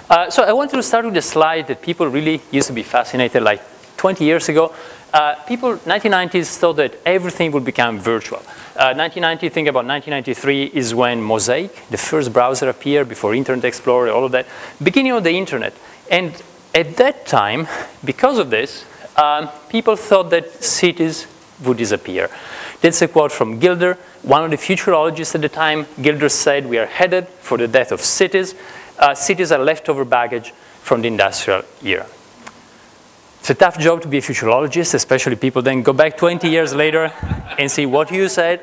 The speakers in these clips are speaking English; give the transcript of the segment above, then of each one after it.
So I wanted to start with a slide that people really used to be fascinated, like 20 years ago. People, 1990s, thought that everything would become virtual. 1990, think about 1993 is when Mosaic, the first browser, appeared before Internet Explorer, all of that, beginning of the internet. And at that time, because of this, people thought that cities would disappear. That's a quote from Gilder, one of the futurologists at the time. Gilder said, "We are headed for the death of cities. Cities are leftover baggage from the industrial era." It's a tough job to be a futurologist, especially people then go back 20 years later and see what you said.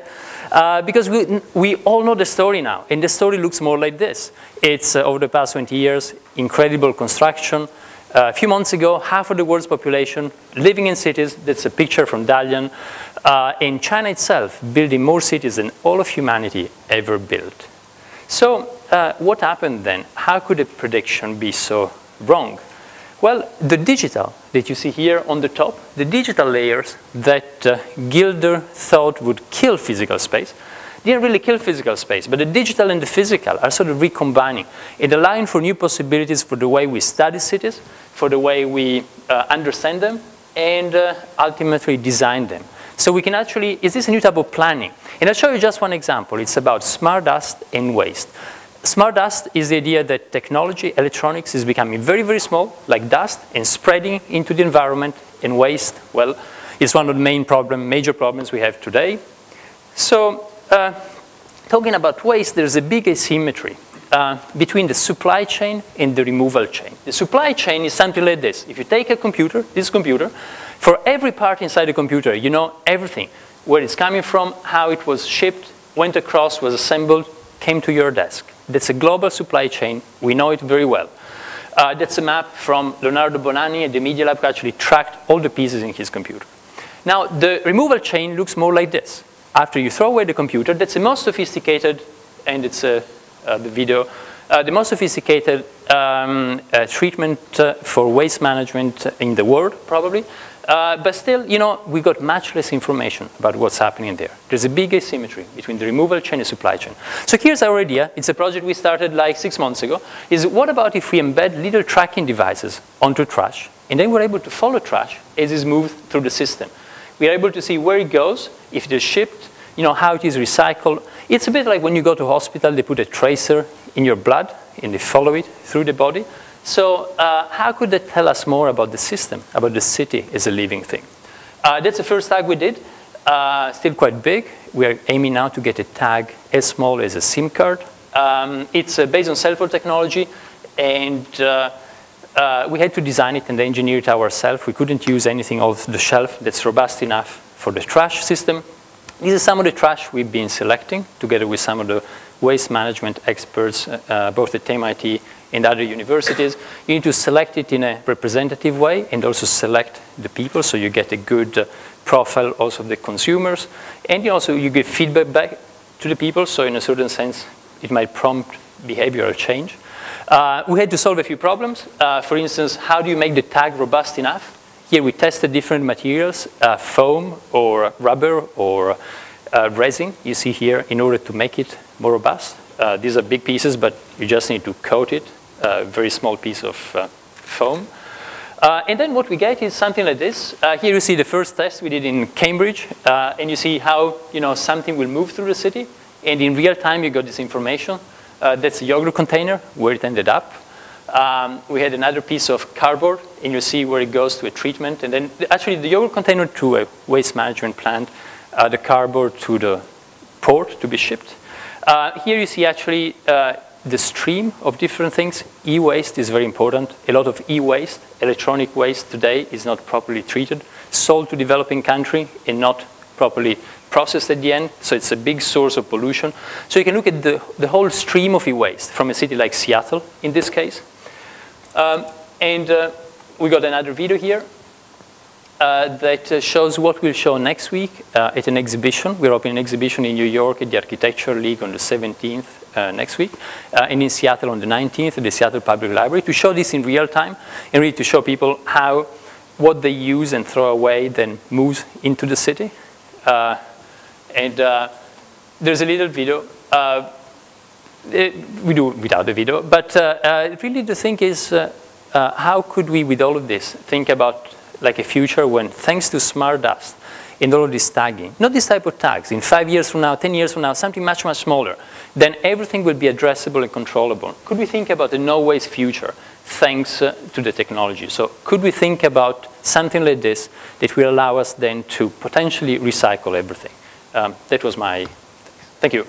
Because we all know the story now, and the story looks more like this. It's, over the past 20 years, incredible construction. A few months ago, half of the world's population living in cities. That's a picture from Dalian. In China itself, building more cities than all of humanity ever built. So what happened then? How could a prediction be so wrong? Well, the digital that you see here on the top, the digital layers that Gilder thought would kill physical space, didn't really kill physical space, but the digital and the physical are sort of recombining and allowing for new possibilities for the way we study cities, for the way we understand them, and ultimately design them. So we can actually, is this a new type of planning? And I'll show you just one example. It's about smart dust and waste. Smart dust is the idea that technology, electronics, is becoming very, very small, like dust, and spreading into the environment. And waste, well, is one of the major problems we have today. So talking about waste, there's a big asymmetry between the supply chain and the removal chain. The supply chain is something like this. If you take a computer, this computer, for every part inside the computer, you know everything. Where it's coming from, how it was shipped, went across, was assembled, came to your desk. That's a global supply chain. We know it very well. That's a map from Leonardo Bonanni at the Media Lab, who actually tracked all the pieces in his computer. Now, the removal chain looks more like this. After you throw away the computer, that's the most sophisticated, and it's the video, the most sophisticated treatment for waste management in the world, probably. But still, you know, we got much less information about what's happening there. There's a big asymmetry between the removal chain and supply chain. So here's our idea. It's a project we started like 6 months ago. Is what about if we embed little tracking devices onto trash, and then we're able to follow trash as it's moved through the system. We're able to see where it goes, if it is shipped, you know, how it is recycled. It's a bit like when you go to hospital, they put a tracer in your blood, and they follow it through the body. So how could that tell us more about the system, about the city as a living thing? That's the first tag we did, still quite big. We are aiming now to get a tag as small as a SIM card. It's based on cell phone technology, and we had to design it and engineer it ourselves. We couldn't use anything off the shelf that's robust enough for the trash system. This is some of the trash we've been selecting, together with some of the waste management experts, both at MIT and other universities. You need to select it in a representative way and also select the people, so you get a good profile also of the consumers. And you give feedback back to the people, so in a certain sense, it might prompt behavioral change. We had to solve a few problems. For instance, how do you make the tag robust enough? Here we tested different materials, foam or rubber or resin, you see here, in order to make it more robust. These are big pieces, but you just need to coat it, a very small piece of foam. And then what we get is something like this. Here you see the first test we did in Cambridge, and you see how something will move through the city, and in real time you got this information. That's a yogurt container, where it ended up. We had another piece of cardboard, and you see where it goes to a treatment, and then actually the yogurt container to a waste management plant, the cardboard to the port to be shipped. Here you see actually the stream of different things. E-waste is very important. A lot of e-waste, electronic waste today, is not properly treated, sold to developing country and not properly processed at the end, so it's a big source of pollution. So you can look at the whole stream of e-waste from a city like Seattle, in this case. We got another video here that shows what we'll show next week at an exhibition. We're opening an exhibition in New York at the Architecture League on the 17th next week, and in Seattle on the 19th at the Seattle Public Library, to show this in real time and really to show people how what they use and throw away then moves into the city. There's a little video. we do without the video, but really the thing is, how could we, with all of this, think about like a future when, thanks to smart dust and all of this tagging, not this type of tags, in 5 years from now, 10 years from now, something much, much smaller, then everything will be addressable and controllable. Could we think about a no-waste future thanks to the technology? So could we think about something like this that will allow us then to potentially recycle everything? That was my, thank you.